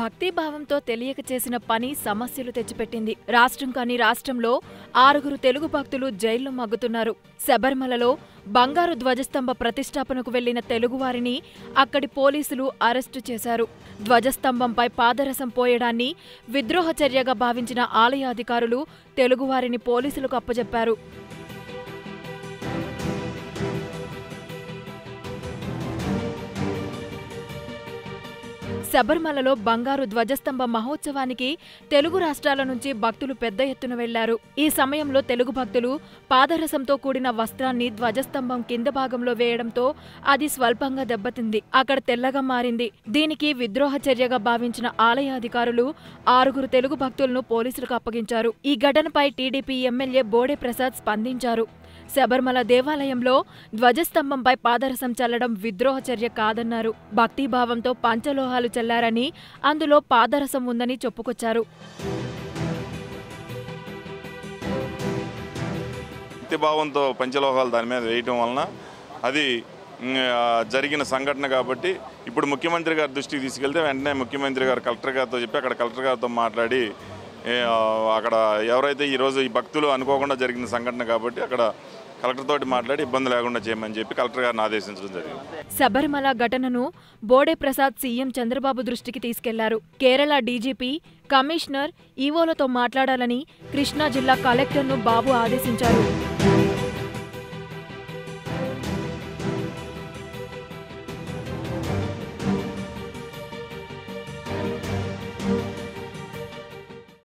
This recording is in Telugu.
భక్తిభావంతో తెలియక చేసిన పని సమస్యలు తెచ్చిపెట్టింది. రాష్ట్రం కాని రాష్ట్రంలో 6 తెలుగు భక్తులు జైల్లో మగ్గుతున్నారు. శబరిమలలో బంగారు ధ్వజస్తంభ ప్రతిష్టాపనకు వెళ్లిన తెలుగువారిని అక్కడి పోలీసులు అరెస్టు చేశారు. ధ్వజస్తంభంపై పాదరసం పోయడాన్ని విద్రోహ చర్యగా భావించిన ఆలయ అధికారులు తెలుగువారిని పోలీసులకు అప్పజెప్పారు. శబరిమలలో బంగారు ధ్వజస్తంభ మహోత్సవానికి తెలుగు రాష్ట్రాల నుంచి భక్తులు పెద్ద ఎత్తున వెళ్లారు. ఈ సమయంలో తెలుగు భక్తులు పాదరసంతో కూడిన వస్త్రాన్ని ధ్వజస్తంభం కింద భాగంలో వేయడంతో అది స్వల్పంగా దెబ్బతింది. అక్కడ తెల్లగా మారింది. దీనికి విద్రోహ చర్యగా భావించిన ఆలయ అధికారులు 6 తెలుగు భక్తులను పోలీసులకు అప్పగించారు. ఈ ఘటనపై టీడీపీ ఎమ్మెల్యే బోడే ప్రసాద్ స్పందించారు. శబరిమల దేవాలయంలో ధ్వజస్తంభంపై పాదరసం చల్లడం విద్రోహ చర్య కాదన్నారు. భక్తిభావంతో పంచలోహాలు చల్లారని, అందులో పాదరసం ఉందని చెప్పుకొచ్చారు. భక్తిభావంతో పంచలోహాలు దాని మీద వేయటం వలన అది జరిగిన సంఘటన కాబట్టి ఇప్పుడు ముఖ్యమంత్రి గారి దృష్టికి తీసుకెళ్తే వెంటనే ముఖ్యమంత్రి గారు కలెక్టర్ గారితో చెప్పి అక్కడ కలెక్టర్ గారితో మాట్లాడి అక్కడ ఎవరైతే ఈరోజు ఈ భక్తులు అనుకోకుండా జరిగిన సంఘటన కాబట్టి అక్కడ కలెక్టర్ తోటి మాట్లాడి ఇబ్బంది లేకుండా చేయమని చెప్పి కలెక్టర్ గారిని ఆదేశించడం జరిగింది. శబరిమల ఘటనను బోడే ప్రసాద్ సీఎం చంద్రబాబు దృష్టికి తీసుకెళ్లారు. కేరళ డీజీపీ, కమిషనర్, ఈవోలతో మాట్లాడాలని కృష్ణా జిల్లా కలెక్టర్ను బాబు ఆదేశించారు.